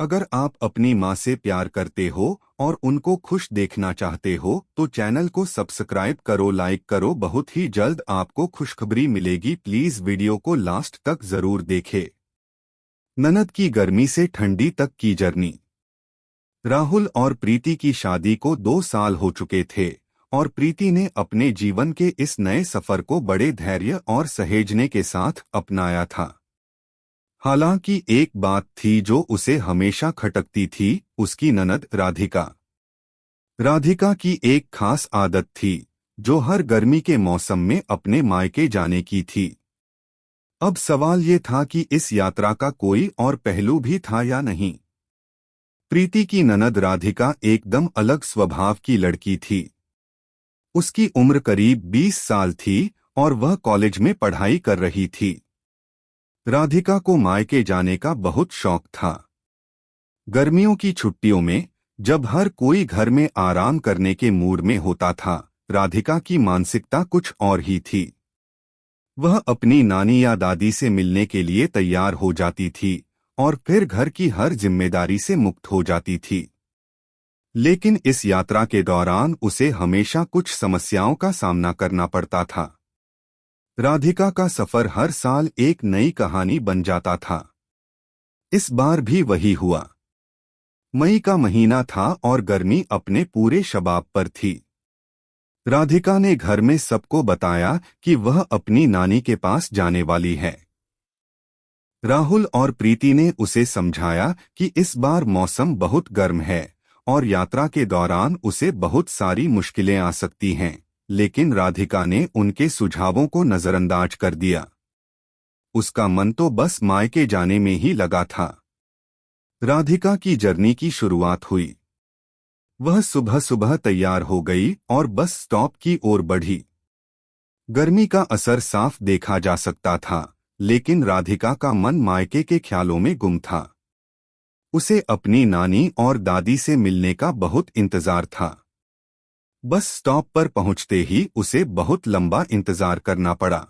अगर आप अपनी माँ से प्यार करते हो और उनको खुश देखना चाहते हो तो चैनल को सब्सक्राइब करो, लाइक करो। बहुत ही जल्द आपको खुशखबरी मिलेगी। प्लीज वीडियो को लास्ट तक जरूर देखें। ननद की गर्मी से ठंडी तक की जर्नी। राहुल और प्रीति की शादी को 2 साल हो चुके थे और प्रीति ने अपने जीवन के इस नए सफर को बड़े धैर्य और सहेजने के साथ अपनाया था। हालांकि एक बात थी जो उसे हमेशा खटकती थी, उसकी ननद राधिका। राधिका की एक खास आदत थी जो हर गर्मी के मौसम में अपने मायके जाने की थी। अब सवाल ये था कि इस यात्रा का कोई और पहलू भी था या नहीं। प्रीति की ननद राधिका एकदम अलग स्वभाव की लड़की थी। उसकी उम्र करीब 20 साल थी और वह कॉलेज में पढ़ाई कर रही थी। राधिका को मायके जाने का बहुत शौक था। गर्मियों की छुट्टियों में जब हर कोई घर में आराम करने के मूड में होता था, राधिका की मानसिकता कुछ और ही थी। वह अपनी नानी या दादी से मिलने के लिए तैयार हो जाती थी और फिर घर की हर जिम्मेदारी से मुक्त हो जाती थी। लेकिन इस यात्रा के दौरान उसे हमेशा कुछ समस्याओं का सामना करना पड़ता था। राधिका का सफर हर साल एक नई कहानी बन जाता था। इस बार भी वही हुआ। मई का महीना था और गर्मी अपने पूरे शबाब पर थी। राधिका ने घर में सबको बताया कि वह अपनी नानी के पास जाने वाली है। राहुल और प्रीति ने उसे समझाया कि इस बार मौसम बहुत गर्म है और यात्रा के दौरान उसे बहुत सारी मुश्किलें आ सकती हैं, लेकिन राधिका ने उनके सुझावों को नजरअंदाज कर दिया। उसका मन तो बस मायके जाने में ही लगा था। राधिका की जर्नी की शुरुआत हुई। वह सुबह सुबह तैयार हो गई और बस स्टॉप की ओर बढ़ी। गर्मी का असर साफ देखा जा सकता था, लेकिन राधिका का मन मायके के ख्यालों में गुम था। उसे अपनी नानी और दादी से मिलने का बहुत इंतजार था। बस स्टॉप पर पहुंचते ही उसे बहुत लंबा इंतजार करना पड़ा।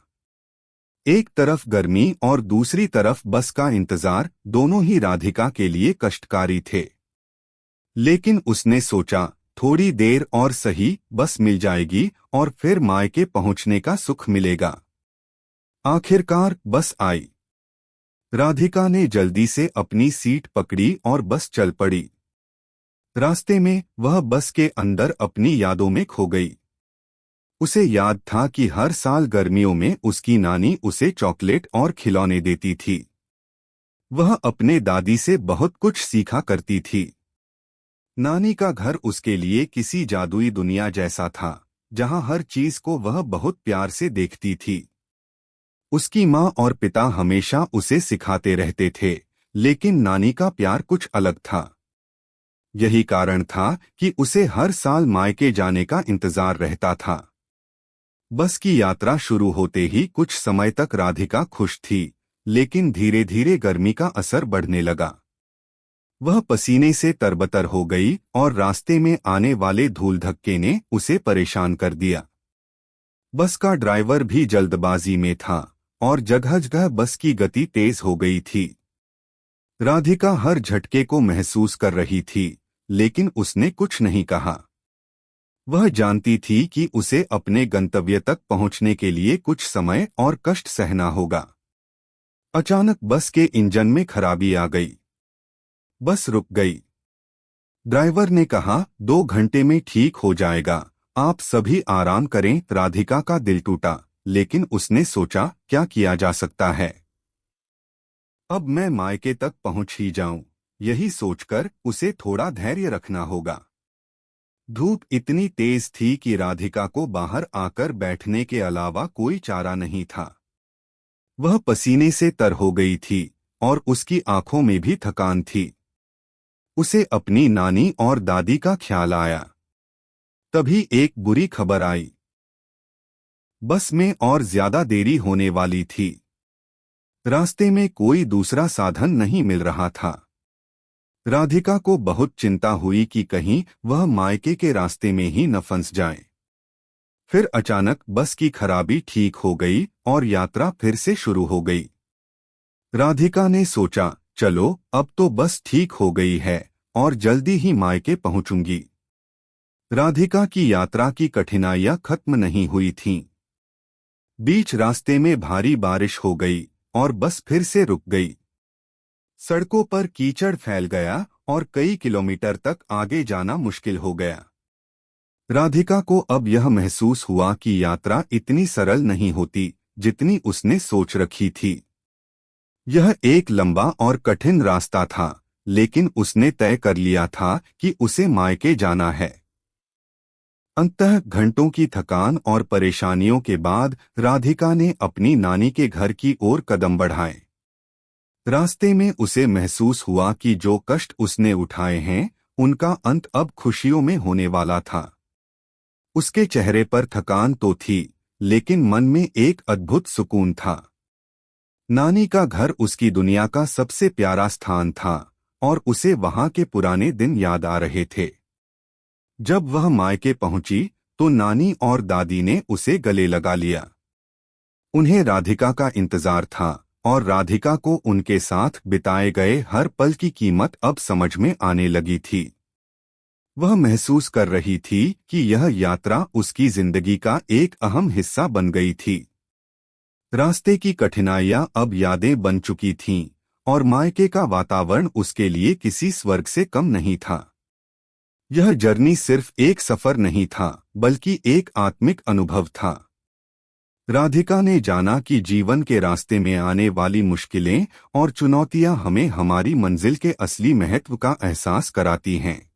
एक तरफ गर्मी और दूसरी तरफ बस का इंतजार, दोनों ही राधिका के लिए कष्टकारी थे। लेकिन उसने सोचा, थोड़ी देर और सही, बस मिल जाएगी और फिर मायके पहुंचने का सुख मिलेगा। आखिरकार बस आई। राधिका ने जल्दी से अपनी सीट पकड़ी और बस चल पड़ी। रास्ते में वह बस के अंदर अपनी यादों में खो गई। उसे याद था कि हर साल गर्मियों में उसकी नानी उसे चॉकलेट और खिलौने देती थी। वह अपने दादी से बहुत कुछ सीखा करती थी। नानी का घर उसके लिए किसी जादुई दुनिया जैसा था, जहां हर चीज को वह बहुत प्यार से देखती थी। उसकी माँ और पिता हमेशा उसे सिखाते रहते थे, लेकिन नानी का प्यार कुछ अलग था। यही कारण था कि उसे हर साल मायके जाने का इंतजार रहता था। बस की यात्रा शुरू होते ही कुछ समय तक राधिका खुश थी, लेकिन धीरे धीरे गर्मी का असर बढ़ने लगा। वह पसीने से तरबतर हो गई और रास्ते में आने वाले धूल धक्के ने उसे परेशान कर दिया। बस का ड्राइवर भी जल्दबाजी में था और जगह जगह बस की गति तेज हो गई थी। राधिका हर झटके को महसूस कर रही थी, लेकिन उसने कुछ नहीं कहा। वह जानती थी कि उसे अपने गंतव्य तक पहुंचने के लिए कुछ समय और कष्ट सहना होगा। अचानक बस के इंजन में खराबी आ गई। बस रुक गई। ड्राइवर ने कहा, 2 घंटे में ठीक हो जाएगा, आप सभी आराम करें। राधिका का दिल टूटा, लेकिन उसने सोचा, क्या किया जा सकता है। अब मैं मायके तक पहुंच ही जाऊं, यही सोचकर उसे थोड़ा धैर्य रखना होगा। धूप इतनी तेज थी कि राधिका को बाहर आकर बैठने के अलावा कोई चारा नहीं था। वह पसीने से तर हो गई थी और उसकी आंखों में भी थकान थी। उसे अपनी नानी और दादी का ख्याल आया। तभी एक बुरी खबर आई। बस में और ज्यादा देरी होने वाली थी। रास्ते में कोई दूसरा साधन नहीं मिल रहा था। राधिका को बहुत चिंता हुई कि कहीं वह मायके के रास्ते में ही न फंस जाए। फिर अचानक बस की खराबी ठीक हो गई और यात्रा फिर से शुरू हो गई। राधिका ने सोचा, चलो अब तो बस ठीक हो गई है और जल्दी ही मायके पहुंचूंगी। राधिका की यात्रा की कठिनाइयां खत्म नहीं हुई थीं। बीच रास्ते में भारी बारिश हो गई और बस फिर से रुक गई। सड़कों पर कीचड़ फैल गया और कई किलोमीटर तक आगे जाना मुश्किल हो गया। राधिका को अब यह महसूस हुआ कि यात्रा इतनी सरल नहीं होती जितनी उसने सोच रखी थी। यह एक लंबा और कठिन रास्ता था, लेकिन उसने तय कर लिया था कि उसे मायके जाना है। अंततः घंटों की थकान और परेशानियों के बाद राधिका ने अपनी नानी के घर की ओर कदम बढ़ाए। रास्ते में उसे महसूस हुआ कि जो कष्ट उसने उठाए हैं, उनका अंत अब खुशियों में होने वाला था। उसके चेहरे पर थकान तो थी, लेकिन मन में एक अद्भुत सुकून था। नानी का घर उसकी दुनिया का सबसे प्यारा स्थान था और उसे वहां के पुराने दिन याद आ रहे थे। जब वह मायके पहुंची तो नानी और दादी ने उसे गले लगा लिया। उन्हें राधिका का इंतजार था और राधिका को उनके साथ बिताए गए हर पल की कीमत अब समझ में आने लगी थी। वह महसूस कर रही थी कि यह यात्रा उसकी जिंदगी का एक अहम हिस्सा बन गई थी। रास्ते की कठिनाइयां अब यादें बन चुकी थीं और मायके का वातावरण उसके लिए किसी स्वर्ग से कम नहीं था। यह जर्नी सिर्फ एक सफर नहीं था, बल्कि एक आत्मिक अनुभव था। राधिका ने जाना कि जीवन के रास्ते में आने वाली मुश्किलें और चुनौतियां हमें हमारी मंजिल के असली महत्व का एहसास कराती हैं।